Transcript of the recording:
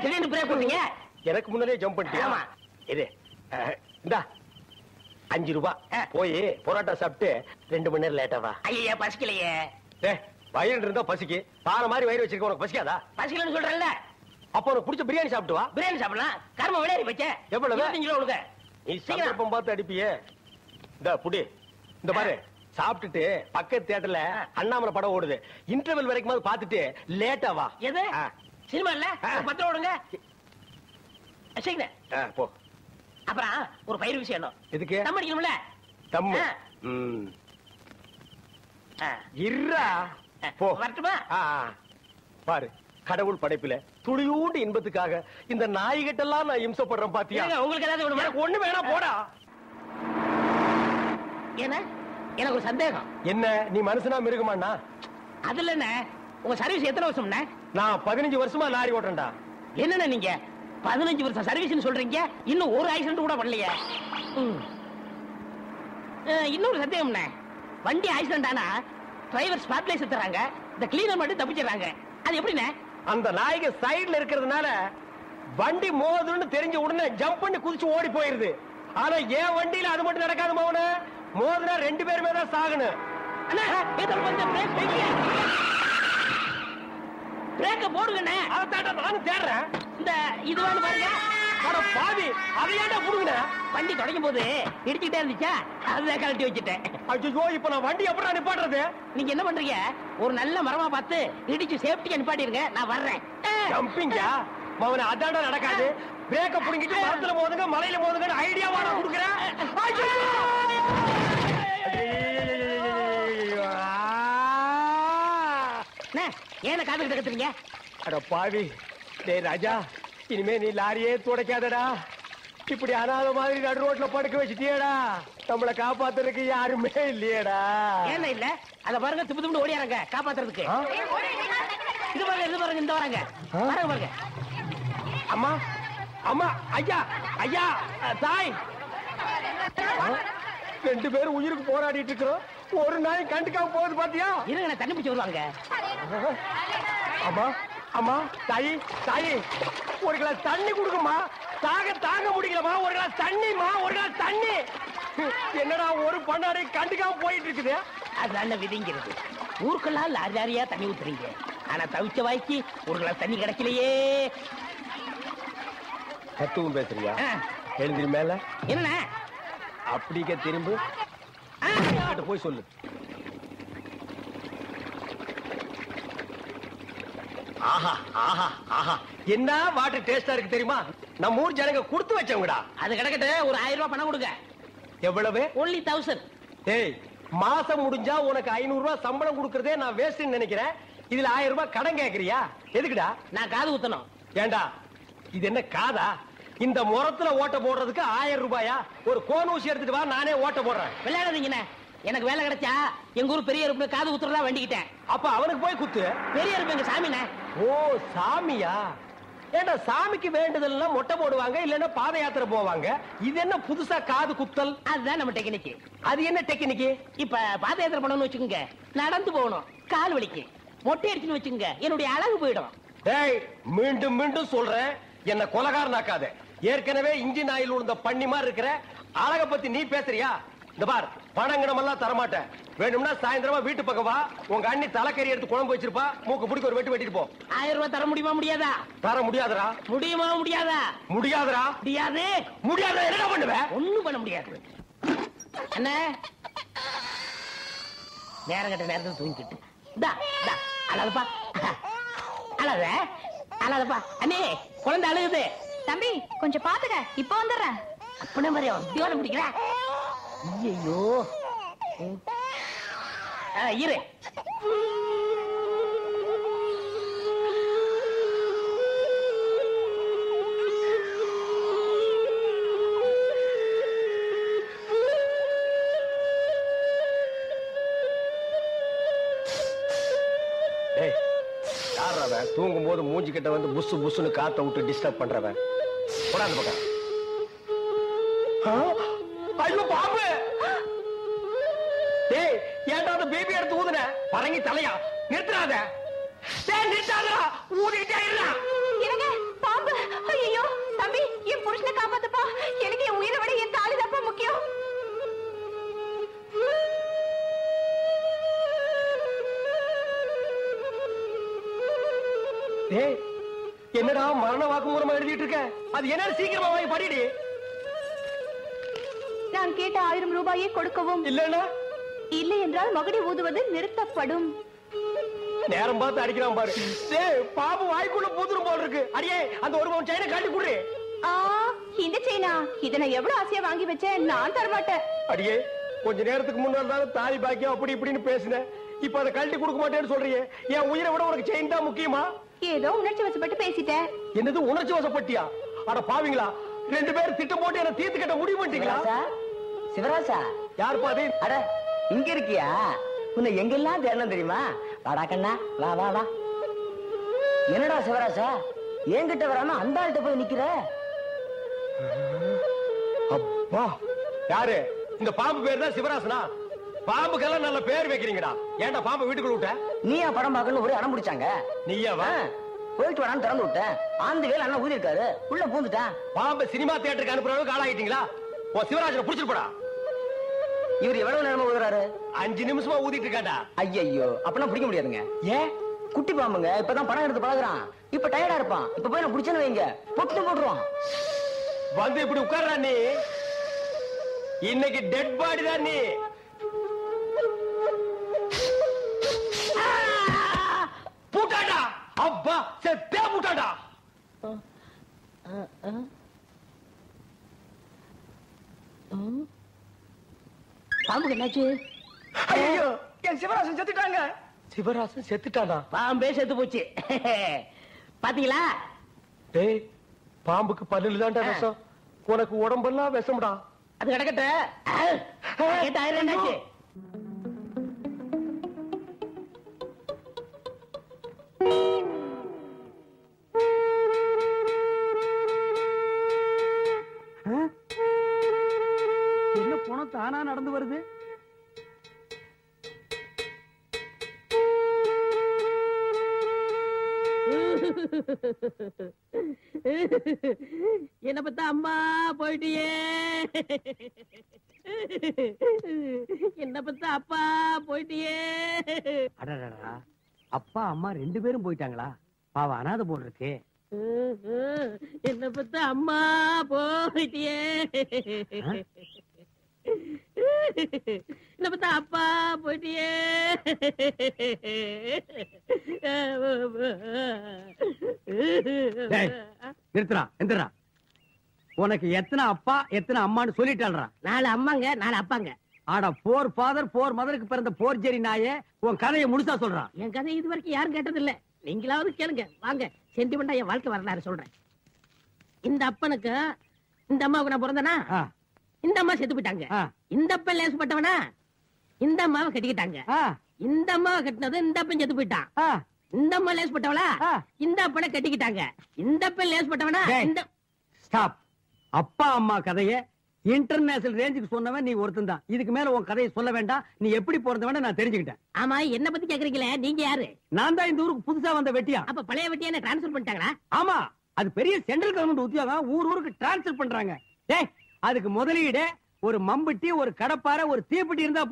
திடீர்னு பிரேக் பண்ணீங்க? எனக்கு முன்னாடியே ஜம்ப் பண்ணிட்டியா? ஆமா. இது இந்தா 5 ரூபாய் போய் பொரோட்டா சாப்பிட்டு 2 மணி நேரம் லேட்டா வா. ஐயா பசிக்கலையே. வயிறு இருந்தா பசிக்கு. பாறை மாதிரி வயிறு வச்சிருக்க உனக்கு பசிக்காதா? பசிக்கலன்னு சொல்றேன்ல. அப்ப உனக்கு பிடிச்ச பிரியாணி சாப்பிட்டு வா. பிரியாணி சாப்பிடலாம். கர்ம விளையாடி வச்ச. எவ்வளவு? 25 கிலோ உனக்கு. நீ சந்தர்ப்பம் பார்த்து அடிப்பியே. இந்த புடி இந்த பாரு சாப்பிட்டுட்டு பக்கத்து தியேட்டர்ல அண்ணாமலை படம் ஓடுது. இன்டர்வல் வரைக்கும் பாத்துட்டு லேட்டா வா. எது சினிமா இல்ல? 10 ஓடுங்க. சீக்கிரம் போ. அப்புறம் ஒரு பயிர் விஷயம். எதுக்கு? தம் அடிக்கணும்ல. தம் இருடா. போ. வரட்டுமா? பாரு கடவுள் படைப்புல துளியூண்டு இன்பத்துக்காக இந்த நாய்கிட்டெல்லாம் நான் இம்சப்படுறேன் பாத்தியா? உங்களுக்கு ஏதாவது வேணுமா? ஒண்ணு வேணா போடா. என்ன? எனக்கு ஒரு சந்தேகம். என்ன நீ மனுஷனா மிருகமாண்ணா? அதுல என்ன உங்க சர்வீஸ் எத்தனை வருஷம்? நான் 15 வருஷமா லாரி ஓட்டுறேன்டா. என்னன்னா நீங்க 15 வருஷம் சர்வீஸ் சொல்றீங்க, இன்னும் ஒரு ஆக்சிடென்ட் கூட பண்ணலையே. இன்னொரு சந்தேகம், வண்டி ஆக்சிடென்ட் ஆனா டிரைவர் ஸ்பாட்ல செத்துறாங்க, இந்த கிளீனர் மட்டும் தப்பிச்சிடறாங்க. அது எப்படிண்ணே? அந்த நாய்க்கு சைடுல இருக்கிறதுனால வண்டி மோதுன்னு தெரிஞ்ச உடனே ஜம்ப் பண்ணி குதிச்சு ஓடி போயிருது. ஆனா என் வண்டியில அது மட்டும் நடக்காது மோன. மோதுனா 2 பேருமே தான் சாகணும். பிரேக்க போடுங்கண்ணே. அதான் நானும் தேடுறேன். இந்த இது வேணும் பாருங்க. பாவி அதையாண்டா புடுங்க. வண்டி தொடங்கும் போது இடிச்சுட்டே இருந்துச்சா, அதுதான் கழட்டி வச்சுட்டேன். ஐயோ இப்ப நான் வண்டி எப்படி நிப்பாட்டுறது? நீங்க என்ன பண்றீங்க, ஒரு நல்ல மரமா பார்த்து இடிச்சு சேஃப்டியா நிப்பாட்டிருங்க, நான் வர்றேன். ஜம்பிங்கா மவன அதாண்டா நடக்காது. பிரேக்க புடுங்கிட்டு மரத்துல மோதுங்க மலையில மோதுங்க ஐடியாவா நான் கொடுக்குறேன். ஏன காதுகிட்ட கத்துறீங்க? அட பாவி. டேய் ராஜா, இனிமே நீ லாரியே துடைக்காதடா. இப்படி அனாத மாதிரி நடு ரோட்ல படுக்க வச்சுட்டியேடா. நம்மளை காப்பாத்துறதுக்கு யாருமே இல்லையேடா. ஏன் இல்ல? அத பாருங்க, துப்பு துப்பு ஓடியாங்க காப்பாத்துறதுக்கு. இது பாருங்க, இது பாருங்க, இந்த வராங்க பாருங்க பாருங்க. அம்மா அம்மா, ஐயா ஐயா, தாய். 2 பேரும் உயிருக்கு போராடிட்டு இருக்கிறோம். ஒரு நாய் கண்டுக்காம போகுது பாத்தியா? இருங்க, நான் தண்ணி பிடிச்சு வருவாங்க. அம்மா அம்மா, தாயி தாயி, ஒரு கிளாஸ் தண்ணி கொடுக்குமா. தாங்க முடியலமா. ஒரு கிளாஸ் தண்ணிமா, ஒரு கிளாஸ் தண்ணி. என்னடா ஒரு பண்ணாடை கண்டுக்காம போயிட்டு இருக்குது. அதுதான விதிங்கிறது. ஊருக்கெல்லாம் லாரி லாரியா தண்ணி ஊத்துறீங்க, ஆனா தவிச்ச வாய்க்கு ஒரு கிளாஸ் தண்ணி கிடைக்கலையே. தத்துவம் பேசுறியா? எழுந்திரி மேல. என்ன அப்படிக்க திரும்ப போய் சொல்லு. ஆஹா ஆஹா ஆஹா, என்ன வாட்டர் டேஸ்டா இருக்கு தெரியுமா? நம்ம ஊர் ஜனங்க கொடுத்து வச்சவங்கடா. அது கிடக்கட்டு, ஒரு 1000 ரூபாய் பணம் கொடுங்க. எவ்வளவு? only 1000. ஏய், மாசம் முடிஞ்சா உனக்கு 500 ரூபாய் சம்பளம் கொடுக்கறதே நான் வேஸ்ட்னு நினைக்கிறேன். இதுல 1000 ரூபாய் கடன் கேக்குறியா? எதுக்குடா? நான் காது ஊத்தணும். ஏண்டா இது என்ன காதா? இந்த முறத்துல ஓட்ட போடுறதுக்கு 1000 ரூபாயா? ஒரு கோன் ஊசி எடுத்துட்டு வா, நானே ஓட்ட போடுறேன். விளையாடாதீங்கண்ணே. எனக்கு வேலை கிடைச்சா எங்க ஊர் பெரிய இருப்பு காது ஊத்துறதா வேண்டிக்கிட்டேன். அப்ப அவனுக்கு போய் குத்து. பெரிய இருப்பு எங்க சாமிண்ணே. ஓ சாமியா? ஏண்டா சாமிக்கு வேண்டுதல்னா மொட்டை போடுவாங்க, இல்லன்னா பாத யாத்திரை போவாங்க. இது என்ன புதுசா காது குத்தல்? அதுதான் நம்ம டெக்னிக். அது என்ன டெக்னிக்? இப்ப பாத யாத்திரை பண்ணணும்னு வச்சுக்கோங்க, நடந்து போகணும், கால் வலிக்கு. மொட்டை அடிச்சுன்னு வச்சுக்கோங்க, என்னுடைய அழகு போயிடும். டேய், மீண்டும் மீண்டும் சொல்றேன், என்ன கொலகாரனாக்காத. ஏற்கனவே இன்ஜின் ஆயில் உள்ள பண்ணி மாதிரி இருக்கிற அழக பத்தி நீ பேசுறியா? இந்த பார், பணங்கணமெல்லாம் தரமாட்டேன். வேணும்னா சாயந்தரமா வீட்டு பக்கம் வா. உங்க அண்ணி தலைக்கறி எடுத்து குழம்பு வச்சிருப்பா. மூக்கு பிடிக்க ஒரு வெட்டு வெட்டிட்டு போ. 1000 ரூபாய் தர முடியுமா முடியாதா? தர முடியாதுடா. முடியுமா முடியாதா? முடியாதுடா. முடியாது. முடியாத என்ன பண்ணுவேன்? ஒண்ணும் பண்ண முடியாது. என்ன நேரம் கட்ட நேரத்தில் தூங்கிட்டு அழகப்பா, அழக அழகப்பா. அண்ணே, குழந்தை அழுகுது. தம்பி கொஞ்சம் பாத்துக்க, இப்ப வந்துடுறேன். அப்பனே மாதிரி திவானம் பிடிக்கிற. ஐயோ இரு. தூங்கும் போது மூஞ்சி கிட்ட வந்து புசு புசுன்னு காத்த விட்டு டிஸ்டர்ப் பண்றவன். போடாத பக்கம். ஐயோ பாம்பு! டேய், ஏன்டா அந்த பேபி எடுத்து ஊதுன? பரங்கி தலையா? நிறுத்தாத. டேய் நிறுத்தாதடா. ஊதிட்டே இருடா. என்னங்க பாம்பு? என்ன காப்பாத்துப்பா. எனக்கு என் உயிரை விட என் தாலி தான்ப்பா முக்கியம். டேய், என்னடா மரண வாக்குமூலமா எழுதிட்டு இருக்க? அது என்ன சீக்கிரமா வாங்கி படிடி. நான் கேட்ட 1000 ரூபாயை கொடுக்கவும், இல்லன்னா இல்லை என்றால் மகுடி ஊதுவது நிறுத்தப்படும். நேரம் பார்த்து அடிக்கிறான் பாரு. டேய், பாபு வாய்க்குள்ள பூதுரும் போல இருக்கு. அடியே, அந்த ஒரு பவுன் செயினை காட்டி குடுறே. இந்த செயினா? இதை நான் எவ்வளவு ஆசையா வாங்கி வச்சேன். நான் தரமாட்டேன். அடியே, கொஞ்ச நேரத்துக்கு முன்னாடி தான் தாலி பாக்கியம் அப்படி இப்படின்னு பேசினேன். இப்ப அதை கழட்டி கொடுக்க மாட்டேன்னு சொல்றியே. என் உயிரை விட உனக்கு செயின் தான் முக்கியமா? ஏதோ உணர்ச்சி வசப்பட்டு பேசிட்டேன். என்னது உணர்ச்சி வசப்பட்டியா? அட பாவீங்களா, 2 பேரும் திட்டம் போட்டு என்ன தீர்த்து கட்ட முடிவு பண்ணிட்டீங்களா? சிவராசா, யார் பாதி? அட இங்க இருக்கியா? உன்னை எங்கெல்லாம் தேடணும் தெரியுமா? வாடா கண்ணா, வா வா வா. என்னடா சிவராசா, என்கிட்ட வராம அந்த ஆள்கிட்ட போய் நிக்கிற? அப்பா, யாரு? இந்த பாம்பு பேர் தான் சிவராசனா? பாம்புக்கெல்லாம் நல்ல பேர் வைக்கிறீங்கடா. ஏன்டா பாம்பு வீட்டுக்குள்ள விட்ட? நீயா படம் பார்க்கணும் ஒரே அடம் பிடிச்சாங்க. நீயாவா? போயிட்டு வாடான்னு திறந்து விட்டேன். ஆந்த வேலை அண்ணா ஊதி இருக்காரு, உள்ள பூந்துட்டேன். பாம்பு சினிமா தியேட்டருக்கு அனுப்புற அளவுக்கு ஆளாகிட்டீங்களா? ஓ, சிவராஜனை புடிச்சிட்டு போடா. இவர் எவ்வளவு நேரமா ஊதுறாரு? 5 நிமிஷமா ஊதிட்டு இருக்காண்டா. ஐயோ, அப்பனா பிடிக்க முடியாதுங்க. ஏன்? குட்டி பாம்புங்க, இப்பதான் படம் எடுத்து பழகுறான். இப்ப டயர்டா இருப்பான். இப்ப போய் நான் பிடிச்சேன்னு வைங்க, பொட்டு போட்டுருவான். வந்து இப்படி உட்கார்றா நீ. இன்னைக்கு டெட் பாடி தான் நீ. பூட்டாடா. அப்பா, செத்தே பூட்டாடா. பாம்புக்கு என்னாச்சு? ஐயோ, என் சிவராசன் செத்துட்டாங்க. சிவராசன் செத்துட்டானா? பாம்பே செத்து போச்சு. பாத்தீங்களா? டேய், பாம்புக்கு பல்லுல தான்டா விஷம். உனக்கு உடம்பெல்லாம் விஷம்டா. அது கிடக்கட்ட. என்னாச்சு? என்ன போன தானா நடந்து வருது? என்ன பத்தா அம்மா போயிட்டியே. என்ன பத்தா அப்பா போயிட்டியே. அடடா, அப்பா அம்மா 2 பேரும் போயிட்டாங்களா? பாவ அனாதை போல் இருக்கு. என்ன பத்தா அம்மா போயிட்டியே. என்ன பத்தா அப்பா போயிட்டியே. நிறுத்துறா, எந்திரா. உனக்கு எத்தனை அப்பா எத்தனை அம்மான்னு சொல்லிட்டாள்றா. 4 அம்மாங்க 4 அப்பாங்க. ஆடா, 4 ஃபாதர் 4 மதருக்கு பிறந்த போர்ஜரி நாயே, உன் கதையை முழுசா சொல்றான். என் கதை இது வரைக்கும் யாரும் கேட்டதில்ல. நீங்களாவது கேளுங்க. வாங்க, சென்டிமெண்டா என் வாழ்க்கை வரலாறு சொல்றேன். இந்த அப்பனுக்கு இந்த அம்மாவுக்கு நான் பிறந்தனா, இந்த அம்மா செத்து போயிட்டாங்க. இந்த அப்பன் லேசப்பட்டவனா, இந்த அம்மாவை கட்டிக்கிட்டாங்க. இந்த அம்மாவை கட்டினது இந்த அப்பன் செத்து போயிட்டான். இந்த அம்மா லேசப்பட்டவளா, இந்த அப்பனை கட்டிக்கிட்டாங்க. இந்த அப்பன் லேசப்பட்டவனா, இந்த ஸ்டாப். அப்பா அம்மா கதையை இன்டர்நேஷனல் ரேஞ்சுக்கு சொன்னவன் நீ ஒருத்தன் தான். இதுக்கு மேல உன் கதையை சொல்ல வேண்டாம். நீ எப்படி பிறந்தவன நான் தெரிஞ்சுக்கிட்டேன். ஆமா, என்ன பத்தி கேக்குறீங்களே, நீங்க யாரு? நான் தான் இந்த ஊருக்கு புதுசா வந்த வெட்டியா. அப்ப பழைய வெட்டியா என்ன டிரான்ஸ்ஃபர் பண்ணிட்டாங்களா? ஆமா, அது பெரிய சென்ட்ரல் கவர்மெண்ட் உத்தியோகம். ஊருக்கு டிரான்ஸ்ஃபர் பண்றாங்க. அதுக்கு முதலீடு ஒரு மம்பட்டி, ஒரு கடப்பாரை, ஒரு தீப்பெட்டி இருந்தா